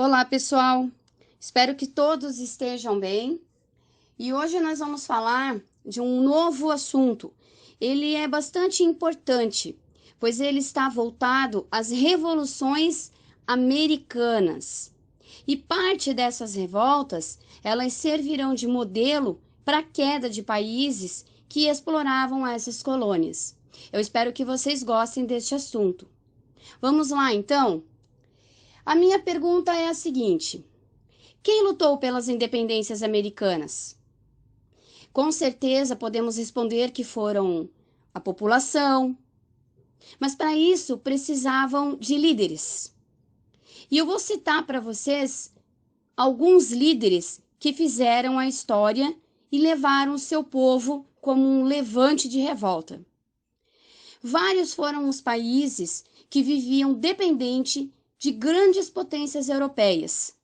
Olá, pessoal! Espero que todos estejam bem. E hoje nós vamos falar de um novo assunto. Ele é bastante importante, pois ele está voltado às revoluções americanas. E parte dessas revoltas, elas servirão de modelo para a queda de países que exploravam essas colônias. Eu espero que vocês gostem deste assunto. Vamos lá, então? A minha pergunta é a seguinte: quem lutou pelas independências americanas? Com certeza podemos responder que foram a população, mas para isso precisavam de líderes. E eu vou citar para vocês alguns líderes que fizeram a história e levaram o seu povo como um levante de revolta. Vários foram os países que viviam dependente de grandes potências europeias.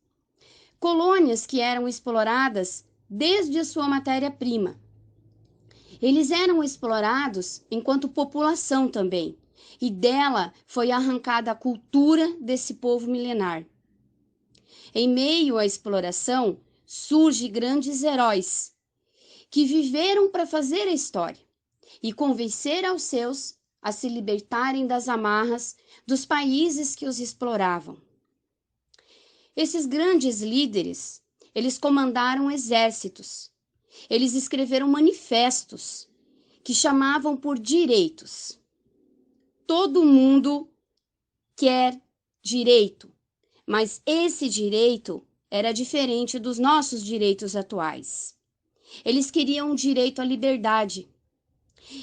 Colônias que eram exploradas desde a sua matéria-prima. Eles eram explorados enquanto população também, e dela foi arrancada a cultura desse povo milenar. Em meio à exploração, surgem grandes heróis, que viveram para fazer a história e convencer aos seus a se libertarem das amarras dos países que os exploravam. Esses grandes líderes, eles comandaram exércitos, eles escreveram manifestos que chamavam por direitos. Todo mundo quer direito, mas esse direito era diferente dos nossos direitos atuais. Eles queriam direito à liberdade,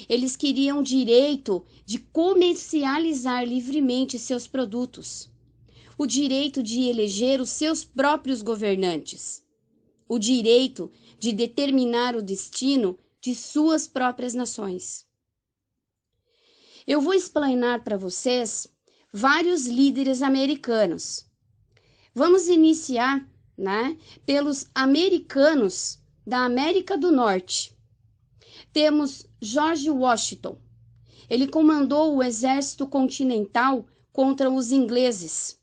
eles queriam direito de comercializar livremente seus produtos, o direito de eleger os seus próprios governantes, o direito de determinar o destino de suas próprias nações. Eu vou explanar para vocês vários líderes americanos. Vamos iniciar, pelos americanos da América do Norte. Temos George Washington. Ele comandou o exército continental contra os ingleses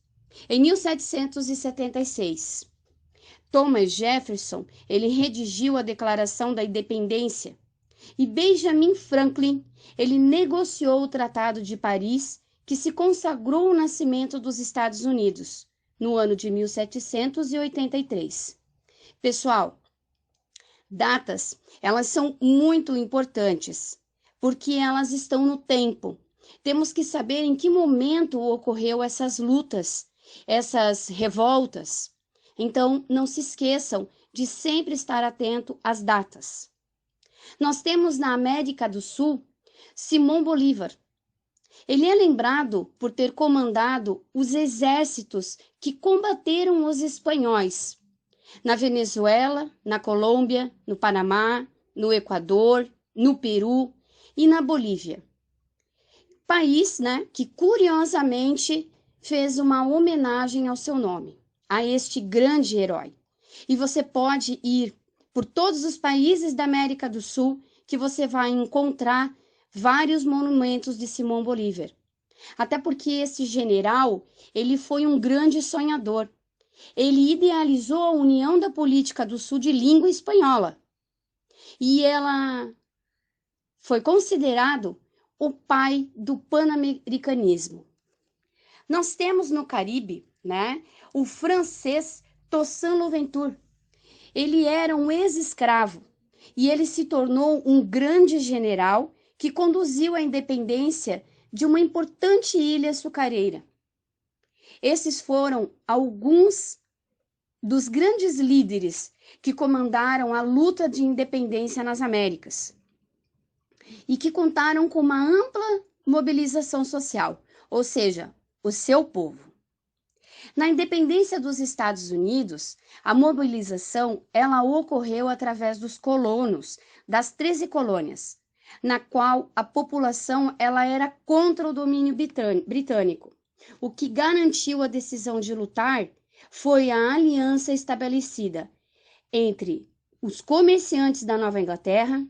em 1776. Thomas Jefferson, ele redigiu a Declaração da Independência, e Benjamin Franklin, ele negociou o Tratado de Paris, que se consagrou o nascimento dos Estados Unidos, no ano de 1783. Pessoal, datas, elas são muito importantes, porque elas estão no tempo. Temos que saber em que momento ocorreu essas lutas, essas revoltas. Então, não se esqueçam de sempre estar atento às datas. Nós temos na América do Sul Simão Bolívar. Ele é lembrado por ter comandado os exércitos que combateram os espanhóis na Venezuela, na Colômbia, no Panamá, no Equador, no Peru e na Bolívia. País, que curiosamente fez uma homenagem ao seu nome, a este grande herói. E você pode ir por todos os países da América do Sul que você vai encontrar vários monumentos de Simão Bolívar. Até porque esse general, ele foi um grande sonhador. Ele idealizou a união da política do Sul de língua espanhola. E ela foi considerado o pai do pan-americanismo. Nós temos no Caribe, o francês Toussaint Louverture. Ele era um ex-escravo e ele se tornou um grande general que conduziu a independência de uma importante ilha açucareira. Esses foram alguns dos grandes líderes que comandaram a luta de independência nas Américas e que contaram com uma ampla mobilização social, ou seja, o seu povo. Na independência dos Estados Unidos, a mobilização ela ocorreu através dos colonos, das 13 colônias, na qual a população ela era contra o domínio britânico. O que garantiu a decisão de lutar foi a aliança estabelecida entre os comerciantes da Nova Inglaterra,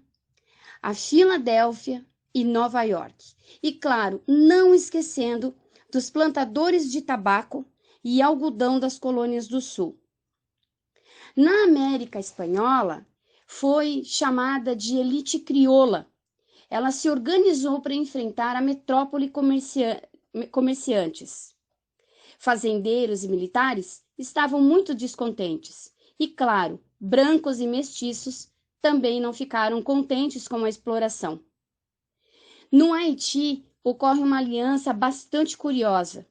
a Filadélfia e Nova York. E, claro, não esquecendo dos plantadores de tabaco e algodão das colônias do Sul. Na América Espanhola, foi chamada de elite crioula. Ela se organizou para enfrentar a metrópole comerciantes. Fazendeiros e militares estavam muito descontentes. E, claro, brancos e mestiços também não ficaram contentes com a exploração. No Haiti, ocorre uma aliança bastante curiosa.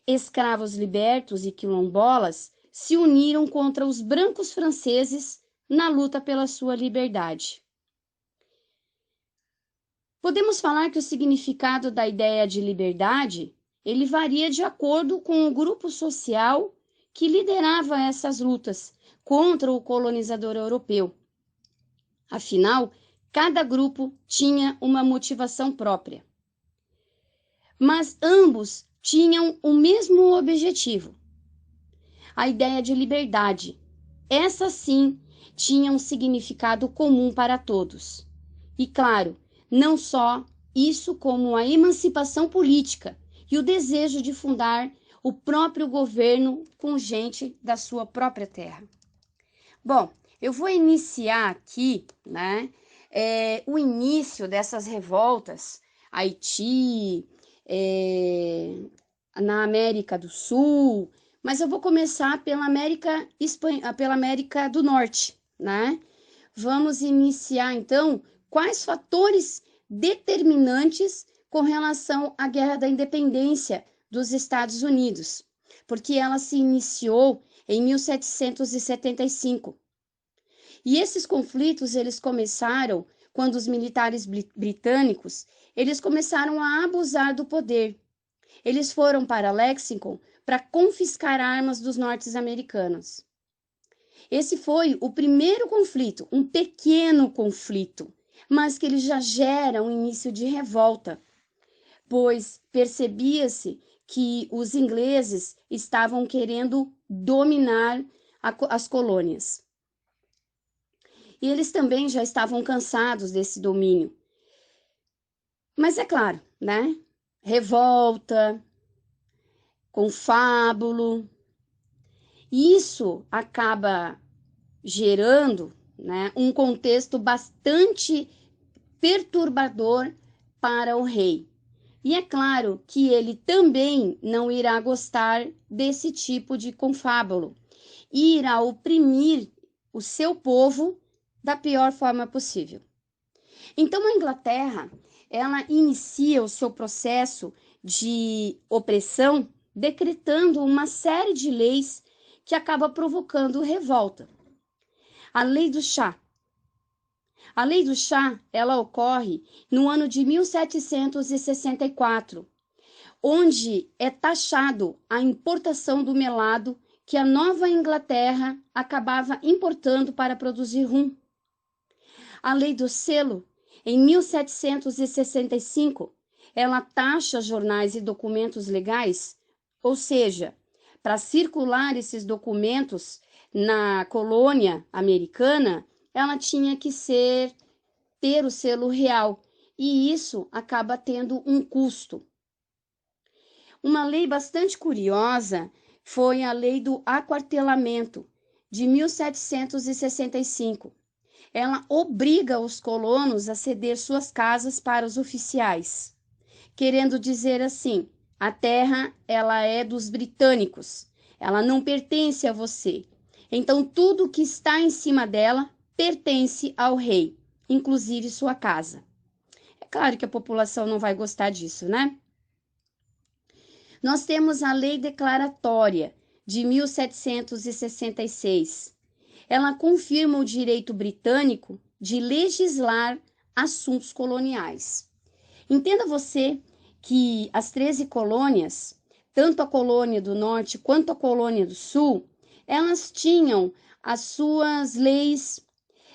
Escravos libertos e quilombolas se uniram contra os brancos franceses na luta pela sua liberdade. Podemos falar que o significado da ideia de liberdade, ele varia de acordo com o grupo social que liderava essas lutas contra o colonizador europeu. Afinal, cada grupo tinha uma motivação própria. Mas ambos tinham o mesmo objetivo, a ideia de liberdade. Essa sim tinha um significado comum para todos. E claro, não só isso, como a emancipação política e o desejo de fundar o próprio governo com gente da sua própria terra. Bom, eu vou iniciar aqui, o início dessas revoltas, Haiti, na América do Sul, mas eu vou começar pela América do Norte, né? Vamos iniciar, então, quais fatores determinantes com relação à Guerra da Independência dos Estados Unidos, porque ela se iniciou em 1775. E esses conflitos, eles começaram quando os militares britânicos, eles começaram a abusar do poder. Eles foram para Lexington para confiscar armas dos norte-americanos. Esse foi o primeiro conflito, um pequeno conflito, mas que ele já gera um início de revolta, pois percebia-se que os ingleses estavam querendo dominar as colônias. E eles também já estavam cansados desse domínio. Mas é claro, revolta, confábulo, isso acaba gerando, um contexto bastante perturbador para o rei. E é claro que ele também não irá gostar desse tipo de confábulo e irá oprimir o seu povo da pior forma possível. Então, a Inglaterra, ela inicia o seu processo de opressão decretando uma série de leis que acaba provocando revolta. A Lei do Chá. A Lei do Chá, ela ocorre no ano de 1764, onde é taxado a importação do melado que a Nova Inglaterra acabava importando para produzir rum. A Lei do Selo, em 1765, ela taxa jornais e documentos legais, ou seja, para circular esses documentos na colônia americana, ela tinha que ter o selo real, e isso acaba tendo um custo. Uma lei bastante curiosa foi a Lei do Aquartelamento, de 1765. Ela obriga os colonos a ceder suas casas para os oficiais, querendo dizer assim, a terra ela é dos britânicos, ela não pertence a você. Então, tudo que está em cima dela pertence ao rei, inclusive sua casa. É claro que a população não vai gostar disso, Nós temos a Lei Declaratória, de 1766. Ela confirma o direito britânico de legislar assuntos coloniais. Entenda você que as 13 colônias, tanto a colônia do norte quanto a colônia do sul, elas tinham as suas leis,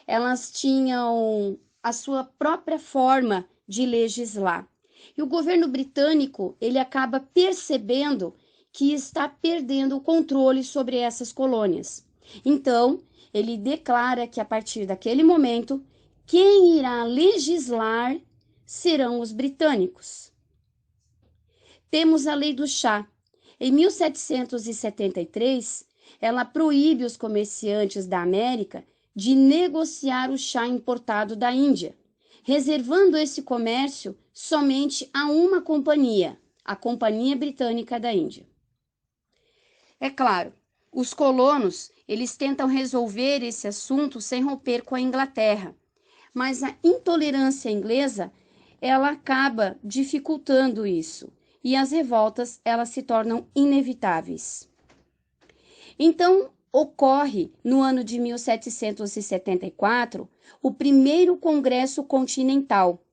elas tinham a sua própria forma de legislar. E o governo britânico, ele acaba percebendo que está perdendo o controle sobre essas colônias. Então, ele declara que a partir daquele momento, quem irá legislar serão os britânicos. Temos a Lei do Chá. Em 1773, ela proíbe os comerciantes da América de negociar o chá importado da Índia, reservando esse comércio somente a uma companhia, a Companhia Britânica da Índia. É claro, os colonos, eles tentam resolver esse assunto sem romper com a Inglaterra, mas a intolerância inglesa, ela acaba dificultando isso, e as revoltas, elas se tornam inevitáveis. Então, ocorre, no ano de 1774, o primeiro Congresso Continental.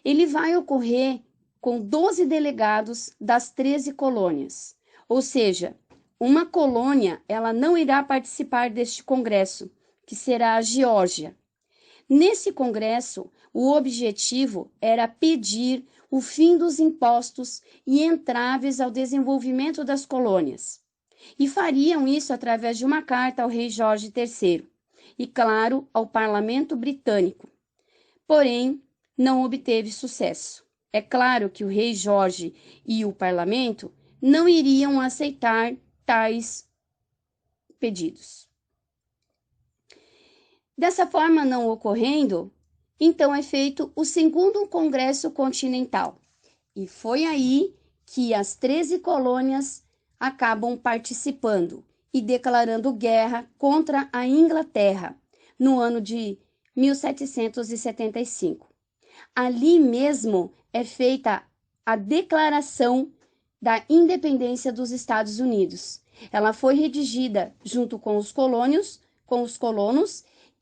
Ele vai ocorrer com 12 delegados das 13 colônias, ou seja, uma colônia, ela não irá participar deste congresso, que será a Geórgia. Nesse congresso, o objetivo era pedir o fim dos impostos e entraves ao desenvolvimento das colônias. E fariam isso através de uma carta ao rei Jorge III e, claro, ao parlamento britânico. Porém, não obteve sucesso. É claro que o rei Jorge e o parlamento não iriam aceitar tais pedidos. Dessa forma não ocorrendo, então é feito o segundo Congresso Continental. E foi aí que as 13 colônias acabam participando e declarando guerra contra a Inglaterra no ano de 1775. Ali mesmo é feita a declaração da independência dos Estados Unidos. Ela foi redigida junto com os colonos,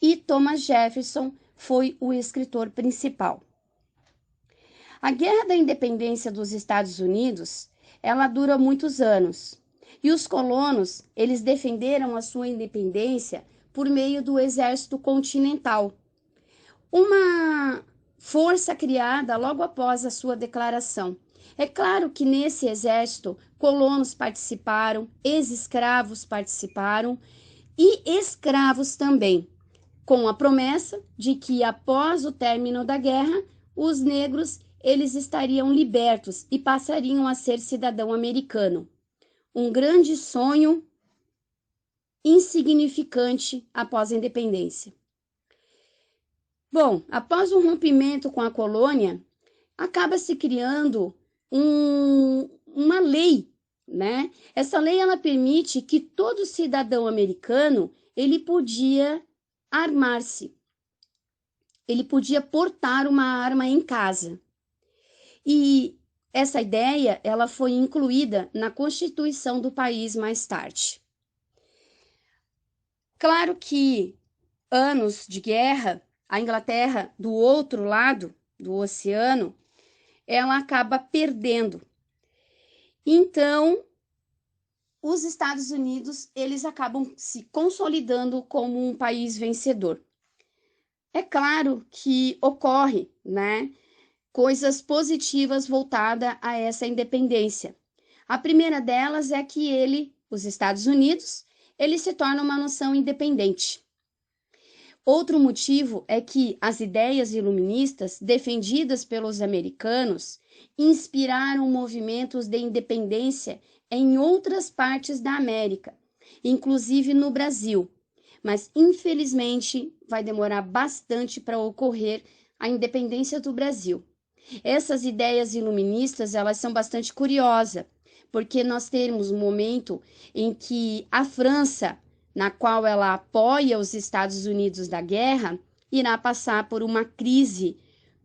e Thomas Jefferson foi o escritor principal. A Guerra da Independência dos Estados Unidos, ela dura muitos anos. E os colonos, eles defenderam a sua independência por meio do Exército Continental. Uma força criada logo após a sua declaração. É claro que nesse exército, colonos participaram, ex-escravos participaram e escravos também, com a promessa de que após o término da guerra, os negros eles estariam libertos e passariam a ser cidadão americano. Um grande sonho insignificante após a independência. Bom, após o rompimento com a colônia, acaba se criando uma lei, né? Essa lei ela permite que todo cidadão americano ele podia armar-se, ele podia portar uma arma em casa. E essa ideia ela foi incluída na Constituição do país mais tarde. Claro que anos de guerra, a Inglaterra, do outro lado do oceano, ela acaba perdendo. Então, os Estados Unidos, eles acabam se consolidando como um país vencedor. É claro que ocorre, né, coisas positivas voltadas a essa independência. A primeira delas é que os Estados Unidos, ele se torna uma nação independente. Outro motivo é que as ideias iluministas defendidas pelos americanos inspiraram movimentos de independência em outras partes da América, inclusive no Brasil. Mas, infelizmente, vai demorar bastante para ocorrer a independência do Brasil. Essas ideias iluministas, elas são bastante curiosas, porque nós temos um momento em que a França, na qual ela apoia os Estados Unidos da guerra, irá passar por uma crise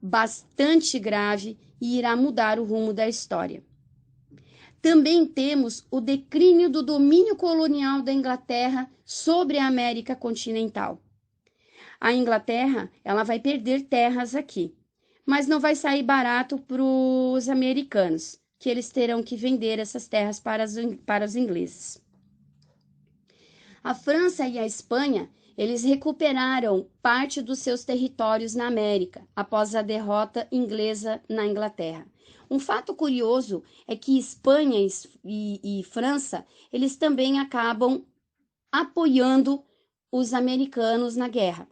bastante grave e irá mudar o rumo da história. Também temos o declínio do domínio colonial da Inglaterra sobre a América continental. A Inglaterra, ela vai perder terras aqui, mas não vai sair barato para os americanos, que eles terão que vender essas terras para os ingleses. A França e a Espanha, eles recuperaram parte dos seus territórios na América, após a derrota inglesa na Inglaterra. Um fato curioso é que Espanha e França, eles também acabam apoiando os americanos na guerra.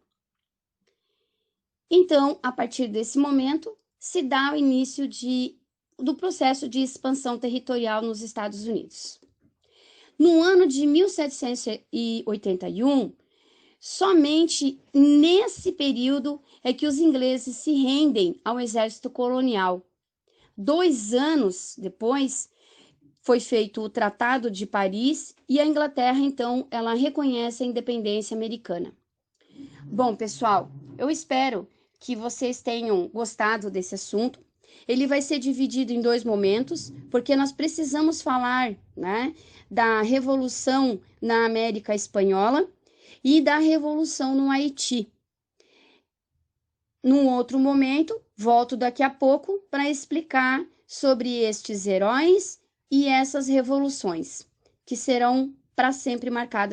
Então, a partir desse momento, se dá o início de do processo de expansão territorial nos Estados Unidos. No ano de 1781, somente nesse período é que os ingleses se rendem ao exército colonial. 2 anos depois, foi feito o Tratado de Paris e a Inglaterra, então, ela reconhece a independência americana. Bom, pessoal, eu espero que vocês tenham gostado desse assunto. Ele vai ser dividido em 2 momentos, porque nós precisamos falar, né, da Revolução na América Espanhola e da Revolução no Haiti. Num outro momento, volto daqui a pouco para explicar sobre estes heróis e essas revoluções, que serão para sempre marcadas.